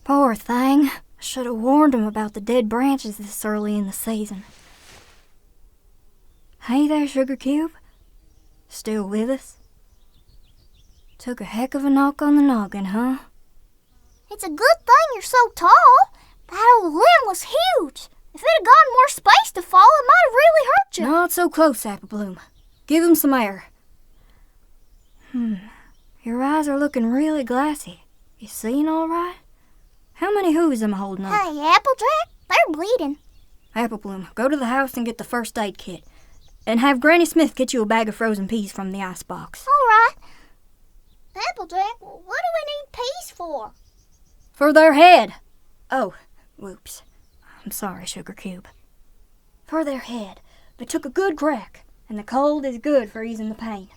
Poor thing. I should have warned him about the dead branches this early in the season. Hey there, Sugar Cube. Still with us? Took a heck of a knock on the noggin, huh? It's a good thing you're so tall. That old limb was huge. If it had gotten more space to fall, it might have really hurt you. Not so close, Apple Bloom. Give him some air. Your eyes are looking really glassy. You seeing all right? How many hooves am I holding up? Hey, Applejack, they're bleeding. Apple Bloom, go to the house and get the first aid kit. And have Granny Smith get you a bag of frozen peas from the icebox. All right. Applejack, what do we need peas for? For their head. Oh, whoops. I'm sorry, Sugar Cube. For their head. They took a good crack, and the cold is good for easing the pain.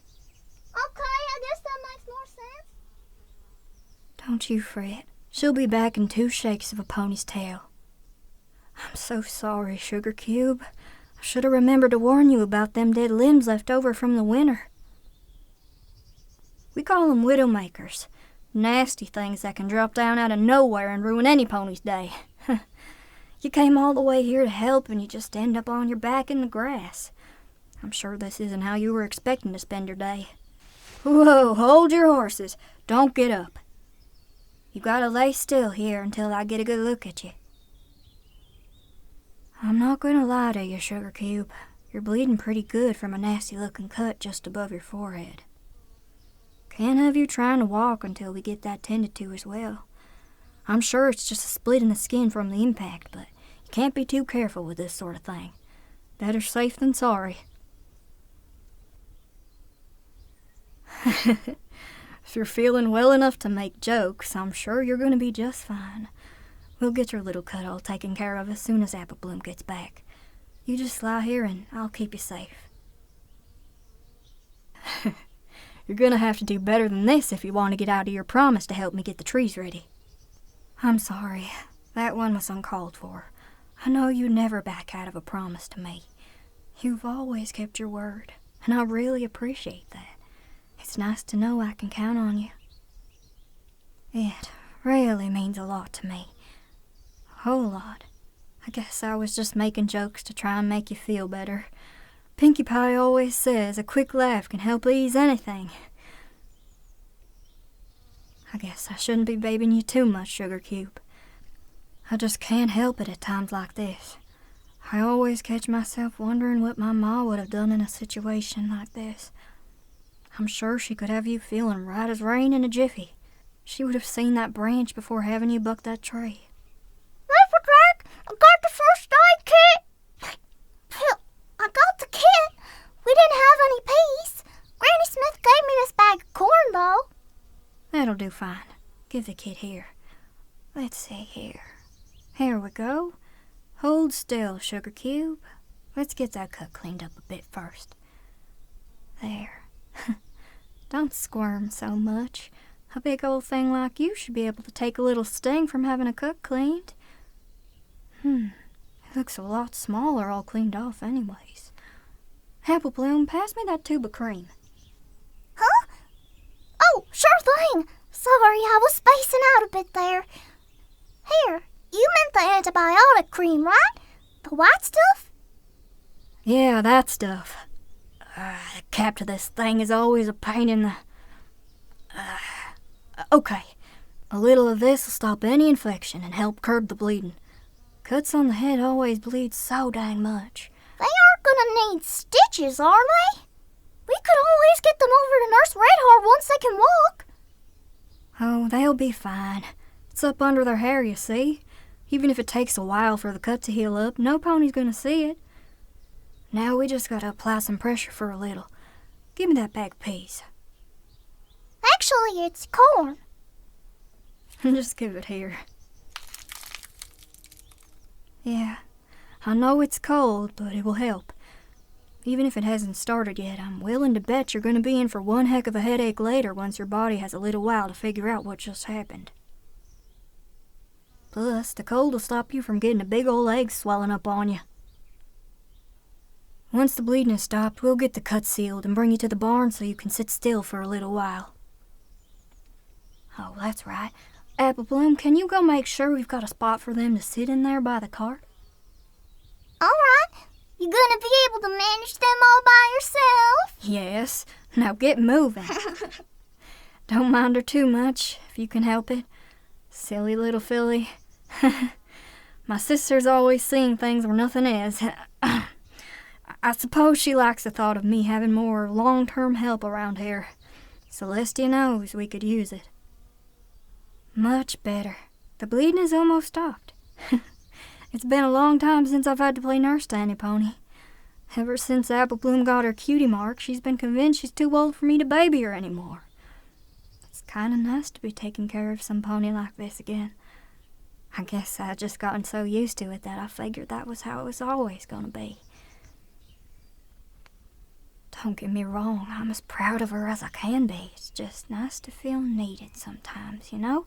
Okay, I guess that makes more sense. Don't you fret. She'll be back in 2 shakes of a pony's tail. I'm so sorry, Sugar Cube. I should have remembered to warn you about them dead limbs left over from the winter. We call them widowmakers. Nasty things that can drop down out of nowhere and ruin any pony's day. You came all the way here to help and you just end up on your back in the grass. I'm sure this isn't how you were expecting to spend your day. Whoa, hold your horses. Don't get up. You gotta lay still here until I get a good look at you. I'm not gonna lie to you, Sugar Cube. You're bleeding pretty good from a nasty-looking cut just above your forehead. Can't have you trying to walk until we get that tended to as well. I'm sure it's just a split in the skin from the impact, but you can't be too careful with this sort of thing. Better safe than sorry. If you're feeling well enough to make jokes, I'm sure you're going to be just fine. We'll get your little cut all taken care of as soon as Apple Bloom gets back. You just lie here and I'll keep you safe. You're going to have to do better than this if you want to get out of your promise to help me get the trees ready. I'm sorry. That one was uncalled for. I know you never back out of a promise to me. You've always kept your word, and I really appreciate that. It's nice to know I can count on you. It really means a lot to me. A whole lot. I guess I was just making jokes to try and make you feel better. Pinkie Pie always says a quick laugh can help ease anything. I guess I shouldn't be babying you too much, Sugar Cube. I just can't help it at times like this. I always catch myself wondering what my ma would have done in a situation like this. I'm sure she could have you feeling right as rain in a jiffy. She would have seen that branch before having you buck that tree. Applejack, I got the first aid kit. I got the kit. We didn't have any peas. Granny Smith gave me this bag of corn, though. That'll do fine. Give the kit here. Let's see here. Here we go. Hold still, Sugar Cube. Let's get that cut cleaned up a bit first. There. Don't squirm so much. A big old thing like you should be able to take a little sting from having a cut cleaned. It looks a lot smaller all cleaned off anyways. Apple Bloom, pass me that tube of cream. Huh? Oh, sure thing. Sorry, I was spacing out a bit there. Here, you meant the antibiotic cream, right? The white stuff? Yeah, that stuff. The cap to this thing is always a pain in the... Okay, a little of this will stop any infection and help curb the bleeding. Cuts on the head always bleed so dang much. They aren't gonna need stitches, are they? We could always get them over to Nurse Redheart once they can walk. Oh, they'll be fine. It's up under their hair, you see. Even if it takes a while for the cut to heal up, no pony's gonna see it. Now we just gotta apply some pressure for a little. Give me that bag of peas. Actually, it's corn. Just give it here. Yeah, I know it's cold, but it will help. Even if it hasn't started yet, I'm willing to bet you're gonna be in for one heck of a headache later once your body has a little while to figure out what just happened. Plus, the cold will stop you from getting a big old egg swelling up on you. Once the bleeding has stopped, we'll get the cut sealed and bring you to the barn so you can sit still for a little while. Oh, that's right. Apple Bloom, can you go make sure we've got a spot for them to sit in there by the cart? All right. You gonna be able to manage them all by yourself? Yes. Now get moving. Don't mind her too much, if you can help it. Silly little filly. My sister's always seeing things where nothing is. I suppose she likes the thought of me having more long-term help around here. Celestia knows we could use it. Much better. The bleeding is almost stopped. It's been a long time since I've had to play nurse to any pony. Ever since Apple Bloom got her cutie mark, she's been convinced she's too old for me to baby her anymore. It's kind of nice to be taking care of some pony like this again. I guess I've just gotten so used to it that I figured that was how it was always going to be. Don't get me wrong, I'm as proud of her as I can be. It's just nice to feel needed sometimes, you know?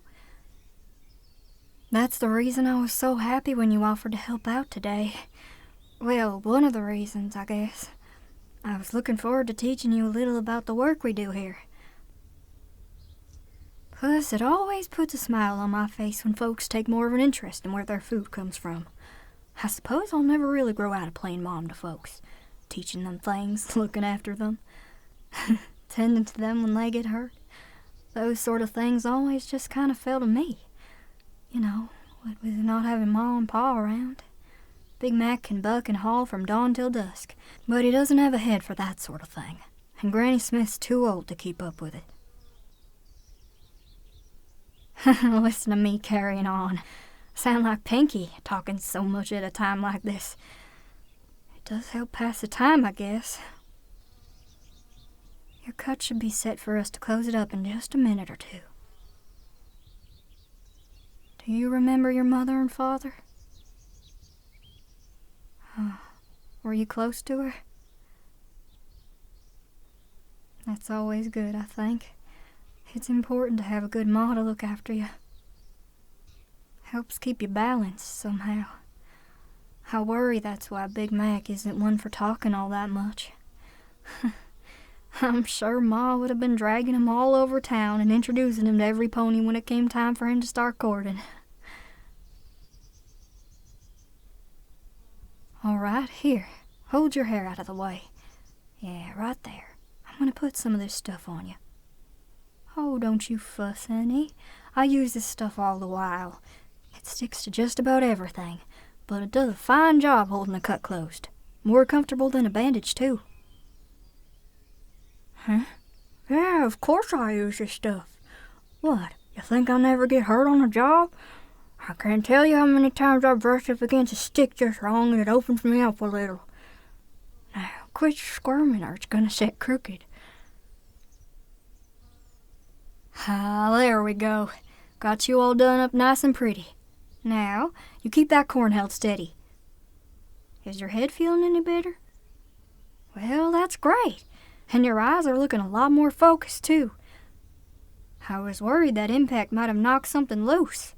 That's the reason I was so happy when you offered to help out today. Well, one of the reasons, I guess. I was looking forward to teaching you a little about the work we do here. Plus, it always puts a smile on my face when folks take more of an interest in where their food comes from. I suppose I'll never really grow out of playing mom to folks. Teaching them things, looking after them, tending to them when they get hurt. Those sort of things always just kind of fell to me. You know, with not having Ma and Pa around. Big Mac can buck and haul from dawn till dusk, but he doesn't have a head for that sort of thing, and Granny Smith's too old to keep up with it. Listen to me carrying on. Sound like Pinky, talking so much at a time like this. It does help pass the time, I guess. Your cut should be set for us to close it up in just a minute or two. Do you remember your mother and father? Were you close to her? That's always good, I think. It's important to have a good ma to look after you. Helps keep you balanced somehow. I worry that's why Big Mac isn't one for talking all that much. I'm sure Ma would have been dragging him all over town and introducing him to every pony when it came time for him to start courting. All right, here. Hold your hair out of the way. Yeah, right there. I'm gonna put some of this stuff on you. Oh, don't you fuss any. I use this stuff all the while. It sticks to just about everything, but it does a fine job holding a cut closed. More comfortable than a bandage, too. Huh? Yeah, of course I use this stuff. What, you think I'll never get hurt on a job? I can't tell you how many times I've brushed up against a stick just wrong and it opens me up a little. Now, quit squirming or it's gonna set crooked. Ah, there we go. Got you all done up nice and pretty. Now, you keep that corn held steady. Is your head feeling any better? Well, that's great. And your eyes are looking a lot more focused, too. I was worried that impact might have knocked something loose.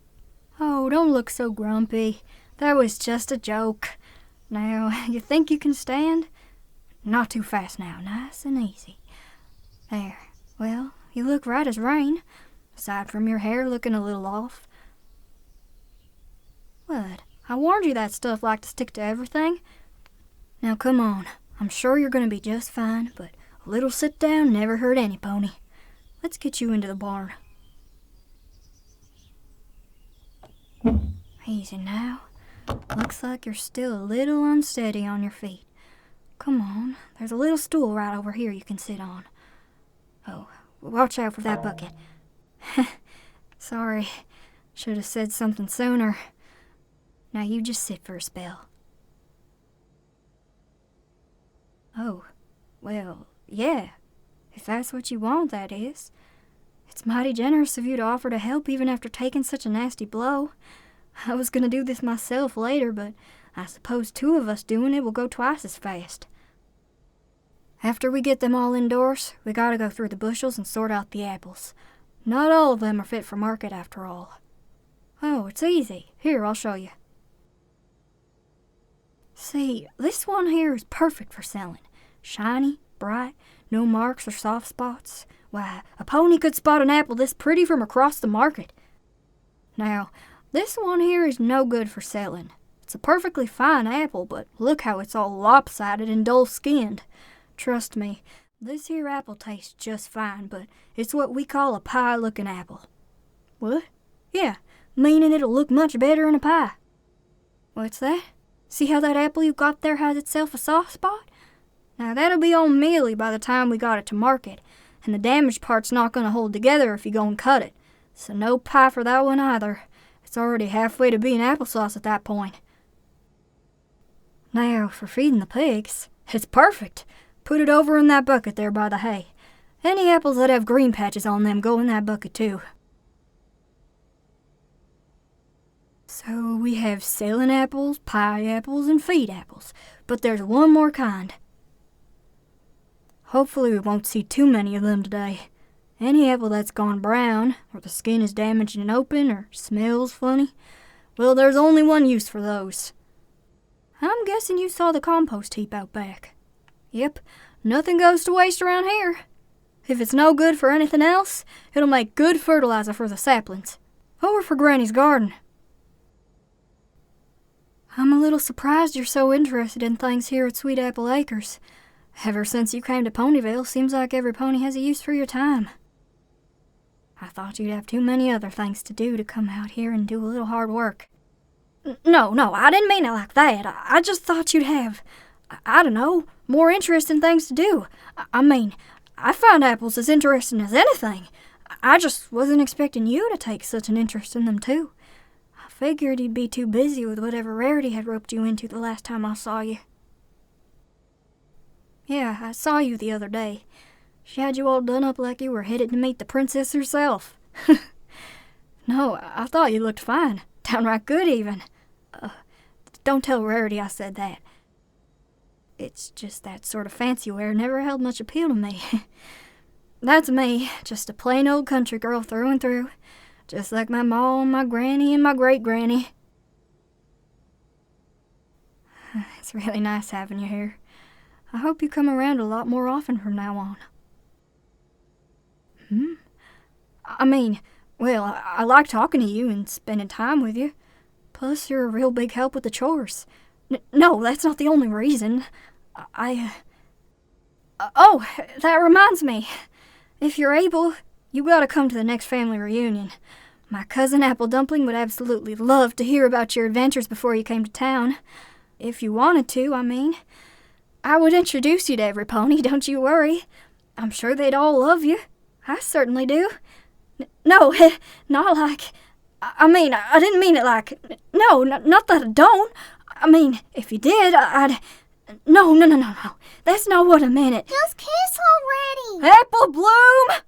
Oh, don't look so grumpy. That was just a joke. Now, you think you can stand? Not too fast now, nice and easy. There. Well, you look right as rain, aside from your hair looking a little off. What? I warned you that stuff liked to stick to everything. Now come on. I'm sure you're going to be just fine, but a little sit down never hurt any pony. Let's get you into the barn. Easy now. Looks like you're still a little unsteady on your feet. Come on, there's a little stool right over here you can sit on. Oh, watch out for that bucket. Sorry, should have said something sooner. Now you just sit for a spell. Oh, well, yeah. If that's what you want, that is. It's mighty generous of you to offer to help even after taking such a nasty blow. I was gonna do this myself later, but I suppose two of us doing it will go twice as fast. After we get them all indoors, we gotta go through the bushels and sort out the apples. Not all of them are fit for market after all. Oh, it's easy. Here, I'll show you. See, this one here is perfect for selling. Shiny, bright, no marks or soft spots. Why, a pony could spot an apple this pretty from across the market. Now, this one here is no good for selling. It's a perfectly fine apple, but look how it's all lopsided and dull-skinned. Trust me, this here apple tastes just fine, but it's what we call a pie-looking apple. What? Yeah, meaning it'll look much better in a pie. What's that? See how that apple you got there has itself a soft spot? Now that'll be all mealy by the time we got it to market, and the damaged part's not going to hold together if you go and cut it. So no pie for that one either. It's already halfway to being applesauce at that point. Now, for feeding the pigs, it's perfect. Put it over in that bucket there by the hay. Any apples that have green patches on them go in that bucket too. So we have selling apples, pie apples, and feed apples. But there's one more kind. Hopefully we won't see too many of them today. Any apple that's gone brown, or the skin is damaged and open, or smells funny, well, there's only one use for those. I'm guessing you saw the compost heap out back. Yep, nothing goes to waste around here. If it's no good for anything else, it'll make good fertilizer for the saplings, or for Granny's garden. I'm a little surprised you're so interested in things here at Sweet Apple Acres. Ever since you came to Ponyville, seems like every pony has a use for your time. I thought you'd have too many other things to do to come out here and do a little hard work. No, I didn't mean it like that. I just thought you'd have, I don't know, more interesting things to do. I mean, I find apples as interesting as anything. I just wasn't expecting you to take such an interest in them, too. I figured you'd be too busy with whatever Rarity had roped you into the last time I saw you. Yeah, I saw you the other day. She had you all done up like you were headed to meet the princess herself. No, I thought you looked fine. Downright good, even. Don't tell Rarity I said that. It's just that sort of fancy wear never held much appeal to me. That's me, just a plain old country girl through and through. Just like my ma and my granny and my great-granny. It's really nice having you here. I hope you come around a lot more often from now on. I mean, well, I like talking to you and spending time with you. Plus, you're a real big help with the chores. No, that's not the only reason. Oh, that reminds me. If you're able, you gotta come to the next family reunion. My cousin Apple Dumpling would absolutely love to hear about your adventures before you came to town. If you wanted to, I mean. I would introduce you to every pony, don't you worry. I'm sure they'd all love you. I certainly do. No, not like... I mean, I didn't mean it like... No, not that I don't. I mean, if you did, I'd... No. That's not what I meant. Just kiss already. Apple Bloom!